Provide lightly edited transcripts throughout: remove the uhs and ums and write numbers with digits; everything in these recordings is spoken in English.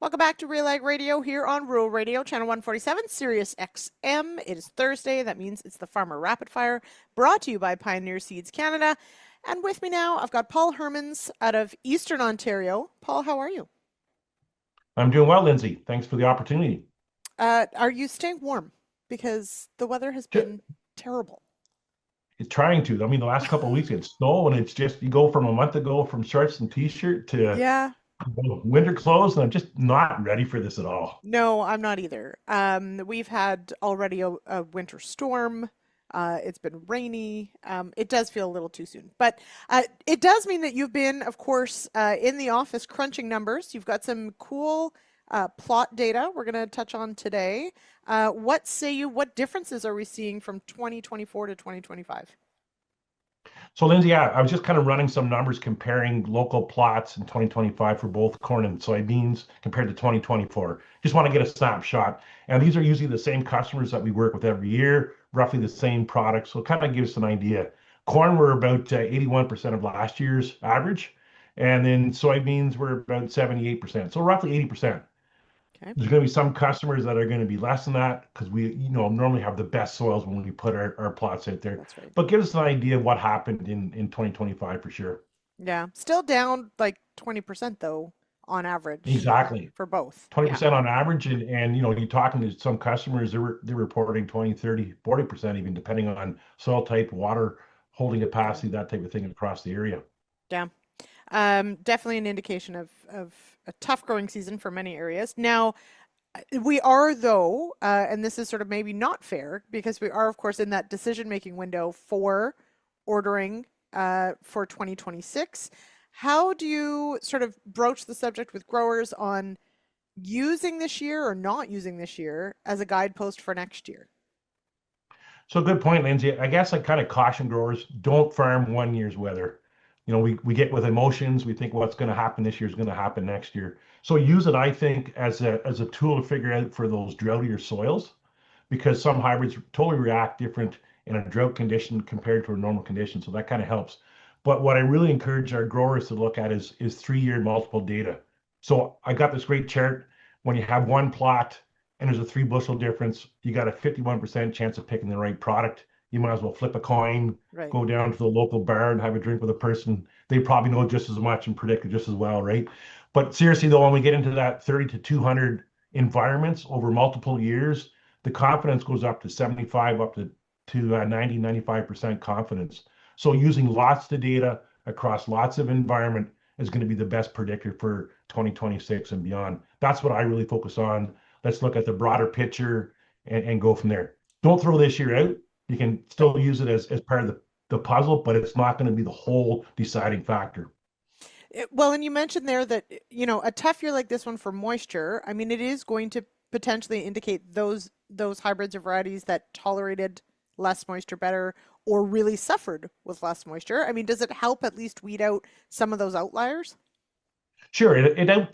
Welcome back to Real Ag Radio here on Rural Radio, Channel 147, Sirius XM. It is Thursday. That means it's the Farmer Rapid Fire, brought to you by Pioneer Seeds Canada. And with me now, I've got Paul Hermans out of Eastern Ontario. Paul, how are you? I'm doing well, Lindsay. Thanks for the opportunity. Are you staying warm? Because the weather has Ju- been terrible. It's trying to. I mean, the last couple of weeks it's snow, and it's just you go from a month ago from shorts and t-shirt to Yeah, winter clothes, and I'm just not ready for this at all. no, I'm not either. We've had already a winter storm. It's been rainy. It does feel a little too soon, but it does mean that you've been, of course, in the office crunching numbers. You've got some cool plot data we're going to touch on today. What say you? What differences are we seeing from 2024 to 2025? So, Lindsay, yeah, I was just kind of running some numbers comparing local plots in 2025 for both corn and soybeans compared to 2024. Just want to get a snapshot. And these are usually the same customers that we work with every year, roughly the same products. So it kind of gives us an idea. Corn were about 81% of last year's average, and then soybeans were about 78%. So roughly 80%. Okay, There's going to be some customers that are going to be less than that because we, normally have the best soils when we put our plots out there. that's right. But give us an idea of what happened in 2025 for sure. Yeah, still down like 20% though on average Exactly. for both. Yeah, 20% on average. And you're talking to some customers, they're reporting 20, 30, 40% even depending on soil type, water holding yeah, capacity, that type of thing across the area. yeah. Definitely an indication of a tough growing season for many areas. Now, we are though, and this is sort of maybe not fair because we are, of course, in that decision-making window for ordering for 2026. How do you sort of broach the subject with growers on using this year or not using this year as a guidepost for next year? So good point, Lindsay. I guess I kind of caution growers, don't farm one year's weather. We get with emotions, we think what's going to happen this year is going to happen next year. So use it, I think, as a tool to figure out for those droughtier soils, because some hybrids totally react different in a drought condition compared to a normal condition. So that kind of helps. But what I really encourage our growers to look at is 3-year multiple data. So I got this great chart. When you have one plot and there's a 3 bushel difference, you got a 51% chance of picking the right product. You might as well flip a coin, Right. go down to the local bar and have a drink with a person. They probably know just as much and predict it just as well, right? But seriously, though, when we get into that 30 to 200 environments over multiple years, the confidence goes up to 75, up to 90, 95% confidence. So using lots of data across lots of environment is going to be the best predictor for 2026 and beyond. That's what I really focus on. Let's look at the broader picture and go from there. Don't throw this year out. You can Right. still use it as part of the puzzle, but it's not going to be the whole deciding factor. Well, and you mentioned there that, a tough year like this one for moisture, I mean, it is going to potentially indicate those hybrids or varieties that tolerated less moisture better or really suffered with less moisture. I mean, does it help at least weed out some of those outliers? Sure,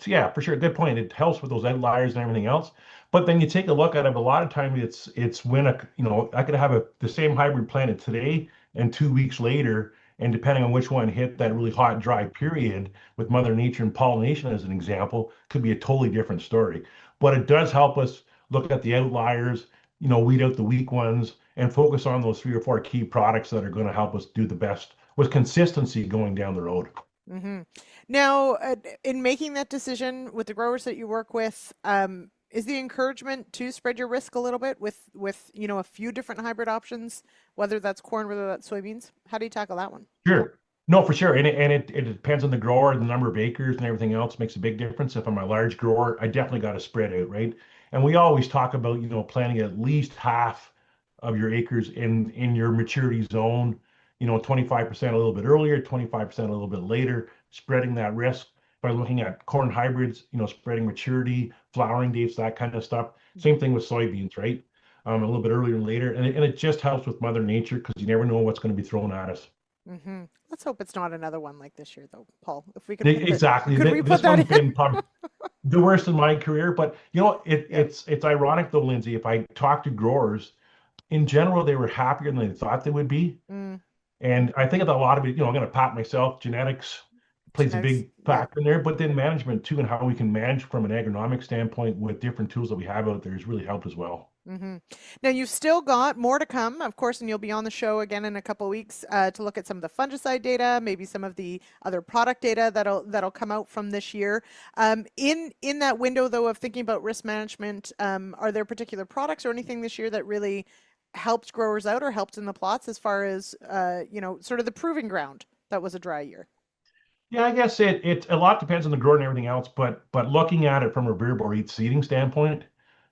yeah, for sure. Good point. It helps with those outliers and everything else. But then you take a look at it, a lot of time it's when I could have the same hybrid planted today and 2 weeks later, and depending on which one hit that really hot, dry period with Mother Nature and pollination as an example, could be a totally different story. But it does help us look at the outliers, weed out the weak ones, and focus on those 3 or 4 key products that are going to help us do the best with consistency going down the road. Hmm. Now, in making that decision with the growers that you work with, is the encouragement to spread your risk a little bit with a few different hybrid options, whether that's corn, whether that's soybeans? How do you tackle that one? Sure. No, for sure. And it depends on the grower, the number of acres and everything else makes a big difference. If I'm a large grower, I definitely got to spread out, right? And we always talk about, planting at least half of your acres in your maturity zone, 25% a little bit earlier, 25% a little bit later, spreading that risk by looking at corn hybrids, spreading maturity, flowering dates, that kind of stuff. Same thing with soybeans, right? A little bit earlier and later. And it just helps with Mother Nature because you never know what's going to be thrown at us. Hmm. Let's hope it's not another one like this year, though, Paul. If we could Exactly. could we put This that one's in? been probably the worst in my career, but Yeah. it's ironic though, Lindsay. If I talk to growers, in general, they were happier than they thought they would be. Mm, And I think that a lot of it, I'm going to pat myself, genetics, plays a Genetics, big yeah. factor in there, but then management too, and how we can manage from an agronomic standpoint with different tools that we have out there has really helped as well. Hmm. Now you've still got more to come, of course, and you'll be on the show again in a couple of weeks to look at some of the fungicide data, maybe some of the other product data that'll come out from this year. In that window, though, of thinking about risk management, are there particular products or anything this year that really helped growers out or helped in the plots as far as sort of the proving ground that was a dry year? Yeah, I guess it a lot depends on the grower and everything else, but looking at it from a rear board seeding standpoint,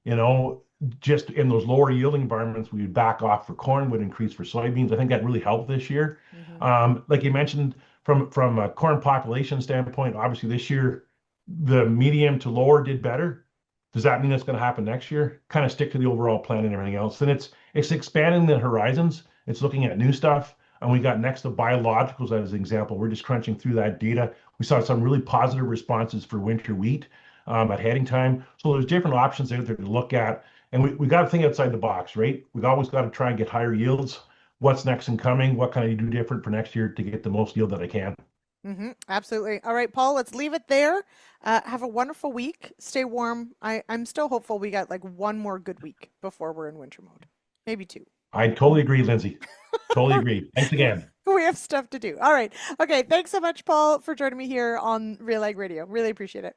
you know, just in those lower yielding environments, we would back off for corn, would increase for soybeans. I think that really helped this year. Hmm. Like you mentioned, from a corn population standpoint, obviously this year the medium to lower did better. Does that mean that's going to happen next year? Kind of stick to the overall plan and everything else. And it's expanding the horizons. It's looking at new stuff. And we got next to biologicals as an example. We're just crunching through that data. We saw some really positive responses for winter wheat at heading time. So there's different options out there to look at. And we got to think outside the box, right? We've always got to try and get higher yields. What's next and coming? What can I do different for next year to get the most yield that I can? Hmm. Absolutely. All right, Paul, let's leave it there. Have a wonderful week. Stay warm. I'm still hopeful we got like one more good week before we're in winter mode. Maybe two. I totally agree, Lindsay. Totally agree. Thanks again. We have stuff to do. All right. Okay. Thanks so much, Paul, for joining me here on Real Ag Radio. Really appreciate it.